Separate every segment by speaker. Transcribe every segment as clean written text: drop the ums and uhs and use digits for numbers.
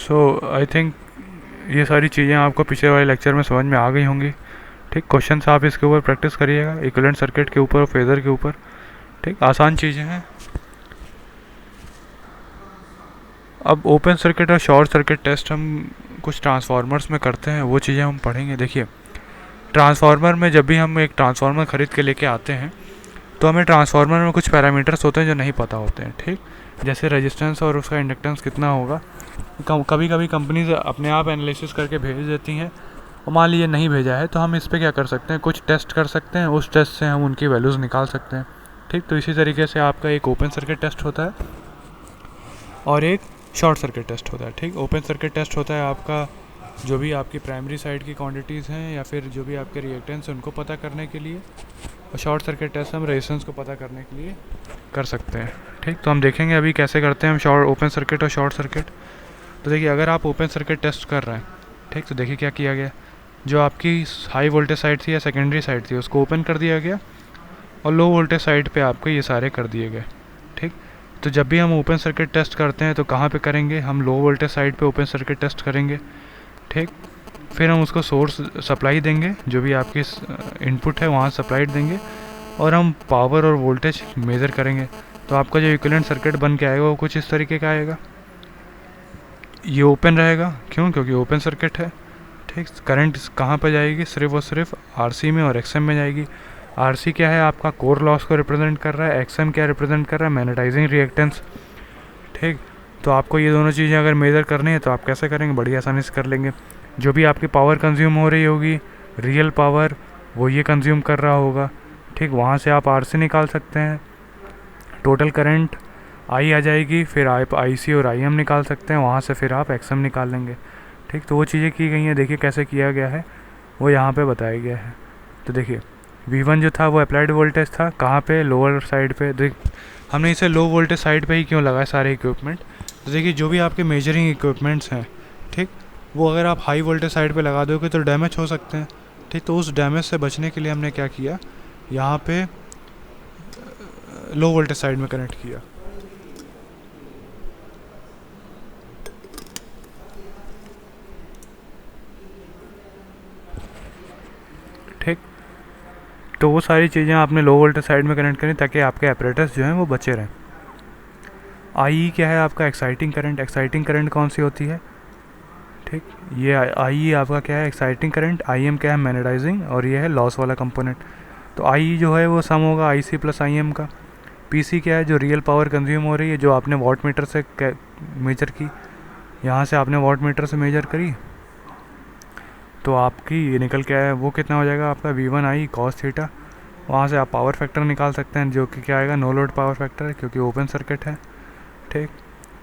Speaker 1: So I think ये सारी चीज़ें आपको पिछले वाले लेक्चर में समझ में आ गई होंगी। ठीक, क्वेश्चंस आप इसके ऊपर प्रैक्टिस करिएगा, इक्विवेलेंट सर्किट के ऊपर और फेज़र के ऊपर। ठीक, आसान चीज़ें हैं। अब ओपन सर्किट और शॉर्ट सर्किट टेस्ट हम कुछ ट्रांसफार्मर्स में करते हैं, वो चीज़ें हम पढ़ेंगे। देखिए, ट्रांसफार्मर में जब भी हम एक ट्रांसफार्मर ख़रीद के लेके आते हैं तो हमें ट्रांसफार्मर में कुछ पैरामीटर्स होते हैं जो नहीं पता होते हैं। ठीक, जैसे रेजिस्टेंस और उसका इंडक्टेंस कितना होगा। कभी कभी कंपनीज अपने आप एनालिसिस करके भेज देती हैं, और मान लीजिए नहीं भेजा है तो हम इस पर क्या कर सकते हैं, कुछ टेस्ट कर सकते हैं, उस टेस्ट से हम उनकी वैल्यूज़ निकाल सकते हैं। ठीक, तो इसी तरीके से आपका एक ओपन सर्किट टेस्ट होता है और एक शॉर्ट सर्किट टेस्ट होता है। ठीक, ओपन सर्किट टेस्ट होता है आपका जो भी आपकी प्राइमरी साइड की क्वांटिटीज़ हैं या फिर जो भी आपके रिएक्टेंस हैं उनको पता करने के लिए, और शॉर्ट सर्किट टेस्ट हम रेजिस्टेंस को पता करने के लिए कर सकते हैं। ठीक, तो हम देखेंगे अभी कैसे करते हैं हम ओपन सर्किट और शॉर्ट सर्किट। तो देखिए, अगर आप ओपन सर्किट टेस्ट कर रहे हैं, ठीक, तो देखिए क्या किया गया। जो आपकी हाई वोल्टेज साइड थी या सेकेंडरी साइड थी उसको ओपन कर दिया गया, और लो वोल्टेज साइड पे आपको ये सारे कर दिए गए। ठीक, तो जब भी हम ओपन सर्किट टेस्ट करते हैं तो कहाँ पे करेंगे, हम लो वोल्टेज साइड पे ओपन सर्किट टेस्ट करेंगे। ठीक, फिर हम उसको सोर्स सप्लाई देंगे, जो भी आपकी इनपुट है वहाँ सप्लाई देंगे, और हम पावर और वोल्टेज मेज़र करेंगे। तो आपका जो इक्विवेलेंट सर्किट बन के आएगा वो कुछ इस तरीके का आएगा। ये ओपन रहेगा, क्यों, क्योंकि ओपन सर्किट है। ठीक, करंट कहाँ पर जाएगी, सिर्फ और सिर्फ आरसी में और एक्सएम में जाएगी। आरसी क्या है, आपका कोर लॉस को रिप्रेजेंट कर रहा है, एक्सएम क्या रिप्रेजेंट कर रहा है, मैग्नेटाइजिंग रिएक्टेंस। ठीक, तो आपको ये दोनों चीज़ें अगर मेज़र करनी है तो आप कैसे करेंगे, बड़ी आसानी से कर लेंगे। जो भी आपकी पावर कंज्यूम हो रही होगी, रियल पावर, वो ये कंज्यूम कर रहा होगा। ठीक, वहाँ से आप आरसी निकाल सकते हैं, टोटल करंट आई आ जाएगी, फिर आप आईसी और आईएम निकाल सकते हैं, वहाँ से फिर आप एक्सएम निकाल लेंगे। ठीक, तो वो चीज़ें की गई हैं। देखिए कैसे किया गया है, वो यहाँ पे बताया गया है। तो देखिए, V1 जो था वो अप्लाइड वोल्टेज था, कहाँ पे, लोअर साइड पे। देख, हमने इसे लो वोल्टेज साइड पे ही क्यों लगाया सारे इक्विपमेंट। तो देखिए, जो भी आपके मेजरिंग इक्विपमेंट्स हैं, ठीक, वो अगर आप हाई वोल्टेज साइड पे लगा दोगे तो डैमेज हो सकते हैं। ठीक, तो उस डैमेज से बचने के लिए हमने क्या किया, यहाँ पे लो वोल्टेज साइड में कनेक्ट किया। ठीक, तो वो सारी चीज़ें आपने लो वोल्टेज साइड में कनेक्ट करें ताकि आपके एपरेटस जो हैं वो बचे रहें। आई क्या है, आपका एक्साइटिंग करंट। एक्साइटिंग करंट कौन सी होती है, ठीक, ये आई आपका क्या है, एक्साइटिंग करंट। आई एम क्या है, मैग्नेटाइजिंग, और ये है लॉस वाला कंपोनेंट। तो आई जो है वो सम होगा आई सी प्लस आई एम का। पी सी क्या है, जो रियल पावर कंज्यूम हो रही है, जो आपने वाट मीटर से मेजर की, यहाँ से आपने वाट मीटर से मेजर करी, तो आपकी ये निकल के आया, वो कितना हो जाएगा आपका V1 आई कॉस थीटा। वहाँ से आप पावर फैक्टर निकाल सकते हैं, जो कि क्या आएगा, नो लोड पावर फैक्टर है, क्योंकि ओपन सर्किट है। ठीक,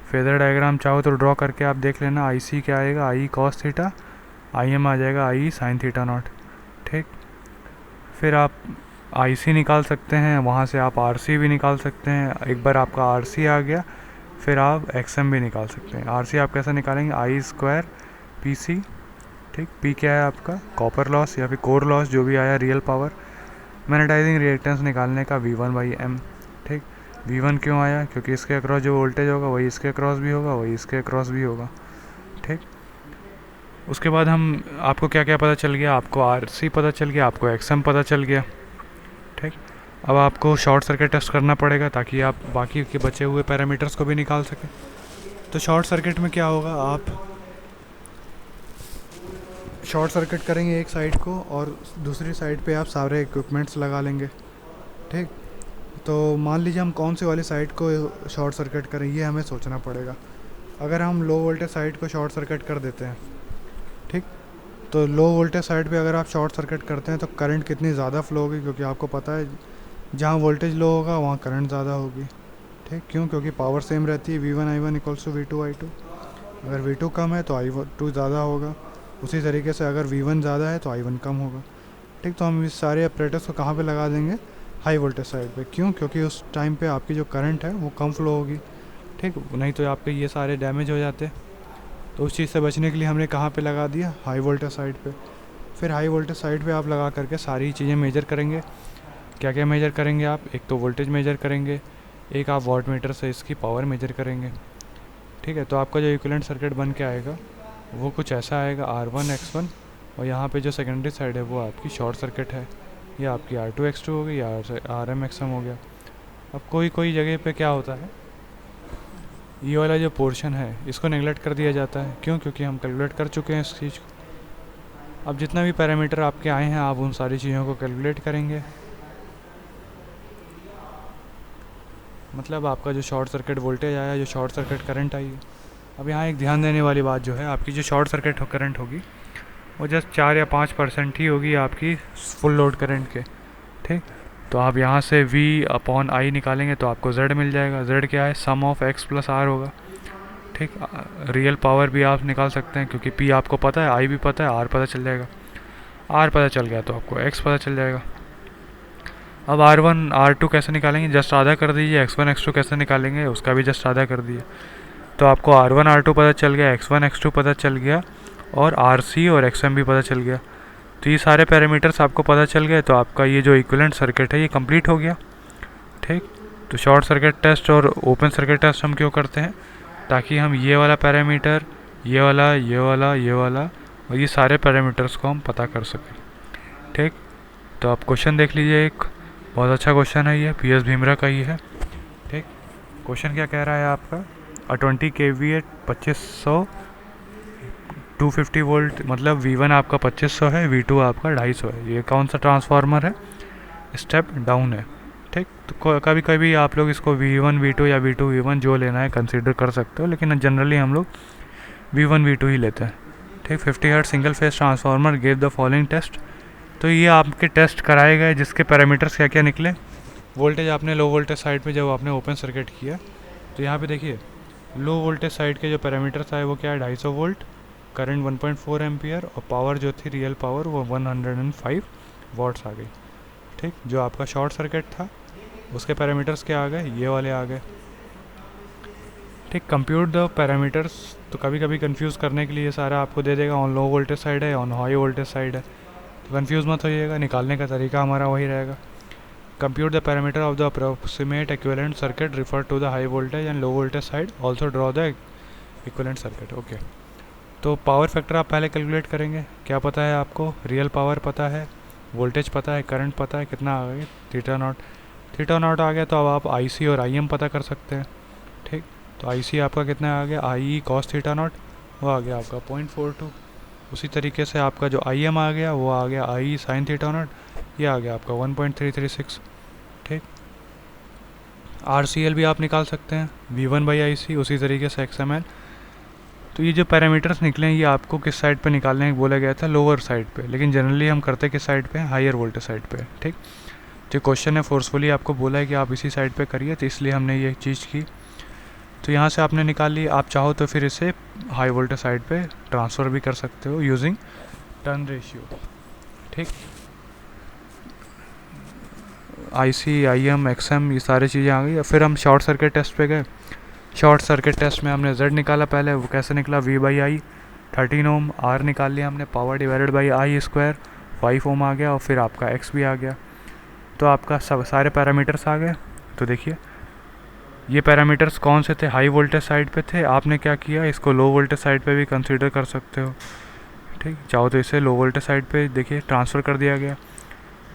Speaker 1: फेजर डायग्राम चाहो तो ड्रॉ करके आप देख लेना। आई सी क्या आएगा, I cos theta, I am आ जाएगा आई साइन थीटा नॉट। ठीक, फिर आप आई सी निकाल सकते हैं, वहाँ से आप आर सी भी निकाल सकते हैं। एक बार आपका आर सी आ गया, फिर आप एक्स एम भी निकाल सकते हैं। आर सी आप कैसे निकालेंगे, आई स्क्वायर पी सी। ठीक, पी क्या है आपका, कॉपर लॉस या फिर कोर लॉस, जो भी आया, रियल पावर। मैग्नेटाइजिंग रिएक्टेंस निकालने का V1 बाई एम। ठीक, V1 क्यों आया, क्योंकि इसके अक्रॉस जो वोल्टेज होगा वही इसके अक्रॉस भी होगा, वही इसके अक्रॉस भी होगा। ठीक, उसके बाद हम आपको क्या क्या पता चल गया, आपको आरसी पता चल गया, आपको एक्सएम पता चल गया। ठीक, अब आपको शॉर्ट सर्किट टेस्ट करना पड़ेगा ताकि आप बाकी के बचे हुए पैरामीटर्स को भी निकाल सकें। तो शॉर्ट सर्किट में क्या होगा, आप शॉर्ट सर्किट करेंगे एक साइड को और दूसरी साइड पे आप सारे इक्विपमेंट्स लगा लेंगे। ठीक, तो मान लीजिए हम कौन सी वाली साइड को शॉर्ट सर्किट करें, ये हमें सोचना पड़ेगा। अगर हम लो वोल्टेज साइड को शॉर्ट सर्किट कर देते हैं, ठीक, तो लो वोल्टेज साइड पे अगर आप शॉर्ट सर्किट करते हैं तो करंट कितनी ज़्यादा फ्लो होगी, क्योंकि आपको पता है जहाँ वोल्टेज लो होगा वहाँ करंट ज़्यादा होगी। ठीक, क्यों, क्योंकि पावर सेम रहती है, V1 I1 equals to V2 I2। अगर V2 कम है तो I2 ज़्यादा होगा, उसी तरीके से अगर V1 ज़्यादा है तो I1 कम होगा। ठीक, तो हम इस सारे ऑपरेटर्स को कहाँ पे लगा देंगे, हाई वोल्टेज साइड पे। क्यों, क्योंकि उस टाइम पे आपकी जो करंट है वो कम फ्लो होगी। ठीक, नहीं तो आपके ये सारे डैमेज हो जाते। तो उस चीज़ से बचने के लिए हमने कहाँ पे लगा दिया, हाई वोल्टेज साइड पे। फिर हाई वोल्टेज साइड पे आप लगा करके सारी चीज़ें मेजर करेंगे। क्या क्या मेजर करेंगे आप, एक तो वोल्टेज मेजर करेंगे, एक आप वाट मीटर से इसकी पावर मेजर करेंगे। ठीक है, तो आपका जो इक्विवेलेंट सर्किट बन के आएगा वो कुछ ऐसा आएगा, R1 X1, और यहाँ पे जो सेकेंडरी साइड है वो आपकी शॉर्ट सर्किट है, या आपकी R2 X2 हो गई, या RM XM हो गया। अब कोई कोई जगह पे क्या होता है, ये वाला जो पोर्शन है इसको नेगलेक्ट कर दिया जाता है। क्यों? क्योंकि हम कैलकुलेट कर चुके हैं इस चीज़ को। अब जितना भी पैरामीटर आपके आए हैं आप उन सारी चीज़ों को कैलकुलेट करेंगे। मतलब आपका जो शॉर्ट सर्किट वोल्टेज आया, जो शॉर्ट सर्किट करंट आई है। अब यहाँ एक ध्यान देने वाली बात जो है, आपकी जो शॉर्ट सर्किट करंट होगी वो जस्ट 4 या 5% ही होगी आपकी फुल लोड करंट के। ठीक, तो आप यहाँ से V/I निकालेंगे तो आपको Z मिल जाएगा। Z क्या है? सम ऑफ X प्लस R होगा। ठीक, रियल पावर भी आप निकाल सकते हैं क्योंकि P आपको पता है, I भी पता है, R पता चल जाएगा। R पता चल गया तो आपको X पता चल जाएगा। अब R1 R2 कैसे निकालेंगे? जस्ट आधा कर दीजिए। X1 X2 कैसे निकालेंगे? उसका भी जस्ट आधा कर दिए तो आपको R1 R2 पता चल गया, X1 X2 पता चल गया, और RC और XM भी पता चल गया। तो ये सारे पैरामीटर्स आपको पता चल गए, तो आपका ये जो इक्विवेलेंट सर्किट है ये कंप्लीट हो गया। ठीक, तो शॉर्ट सर्किट टेस्ट और ओपन सर्किट टेस्ट हम क्यों करते हैं? ताकि हम ये वाला पैरामीटर, ये वाला, ये वाला, ये वाला और ये सारे पैरामीटर्स को हम पता कर सकें। ठीक, तो आप क्वेश्चन देख लीजिए, एक बहुत अच्छा क्वेश्चन है ये, PS भीमरा का ही है। ठीक, क्वेश्चन क्या कह रहा है आपका? 20 kVA 2500 250 वोल्ट, मतलब V1 आपका 2500 है, V2 आपका 250 है। ये कौन सा ट्रांसफार्मर है? स्टेप डाउन है। ठीक, तो कभी कभी आप लोग इसको V1 V2 या V2 V1 जो लेना है कंसीडर कर सकते हो, लेकिन जनरली हम लोग V1 V2 ही लेते हैं। ठीक, 50 hertz single phase transformer gave the following test. तो ये आपके टेस्ट कराए गए जिसके पैरामीटर्स क्या क्या निकले। वोल्टेज आपने लो वोल्टेज साइड पे जब आपने ओपन सर्किट किया तो यहाँ पे देखिए लो वोल्टेज साइड के जो पैरामीटर्स आए वो क्या है? 250 वोल्ट, करंट 1.4 एम्पियर, और पावर जो थी रियल पावर वो 105 वॉट्स आ गई। ठीक, जो आपका शॉर्ट सर्किट था उसके पैरामीटर्स क्या आ गए? ये वाले आ गए। ठीक, कंप्यूट द पैरामीटर्स। तो कभी कभी कंफ्यूज करने के लिए सारा आपको दे देगा, ऑन लो वोल्टेज साइड है, ऑन हाई वोल्टेज साइड है, तो कंफ्यूज मत होइएगा, निकालने का तरीका हमारा वही रहेगा। Compute the parameter of the approximate equivalent circuit refer to the high voltage and low voltage side, also draw the equivalent circuit. Okay, तो पावर फैक्टर आप पहले कैलकुलेट करेंगे। क्या पता है आपको? रियल पावर पता है, वोल्टेज पता है, करंट पता है, कितना आ गया? थीटा नॉट आ गया। तो अब आप IC और IM पता कर सकते हैं। ठीक, तो IC आपका कितना आ गया? IE cos थीटा नॉट, वो आ गया आपका 0.42। उसी तरीके से आपका जो IM आ गया वो आ गया IE sin थीटा नॉट, ये आ गया आपका 1.336। ठीक, RCL भी आप निकाल सकते हैं, V1/IC, उसी तरीके से XML। तो ये जो पैरामीटर्स निकले हैं ये आपको किस साइड पे निकालने बोला गया था? लोअर साइड पे, लेकिन जनरली हम करते किस साइड पे? हायर वोल्टेज साइड पे। ठीक, जो क्वेश्चन है फोर्सफुली आपको बोला है कि आप इसी साइड पे करिए, तो इसलिए हमने ये चीज़ की। तो यहाँ से आपने निकाल ली। आप चाहो तो फिर इसे हाई वोल्टेज साइड पे ट्रांसफ़र भी कर सकते हो यूजिंग टर्न रेशियो। ठीक, IC IM XM ये सारी चीज़ें आ गई। फिर हम शॉर्ट सर्किट टेस्ट पे गए। शॉर्ट सर्किट टेस्ट में हमने Z निकाला पहले, वो कैसे निकला? V/I 13 ओम, R निकाल लिया हमने, power divided by I square 5 ओम आ गया, और फिर आपका X भी आ गया। तो आपका सब सारे पैरामीटर्स आ गए। तो देखिए ये पैरामीटर्स कौन से थे? हाई वोल्टेज साइड पे थे। आपने क्या किया? इसको लो वोल्टेज साइड पे भी कंसीडर कर सकते हो। ठीक, चाहो तो इसे लो वोल्टेज साइड पे देखिए ट्रांसफ़र कर दिया गया।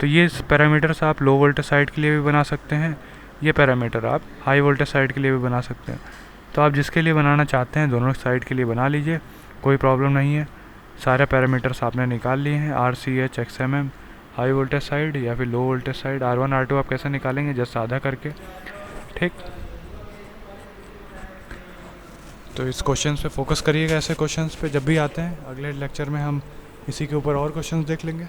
Speaker 1: तो ये पैरामीटर्स आप लो वोल्टेज साइड के लिए भी बना सकते हैं, ये पैरामीटर आप हाई वोल्टेज साइड के लिए भी बना सकते हैं। तो आप जिसके लिए बनाना चाहते हैं दोनों साइड के लिए बना लीजिए, कोई प्रॉब्लम नहीं है। सारे पैरामीटर्स आपने निकाल लिए हैं, RCH XMM, high voltage side या फिर लो वोल्टेज साइड। R1 R2 आप कैसे निकालेंगे? जस्ट आधा करके। ठीक, तो इस क्वेश्चन पे फोकस करिएगा। ऐसे क्वेश्चंस पे जब भी आते हैं, अगले लेक्चर में हम इसी के ऊपर और क्वेश्चंस देख लेंगे।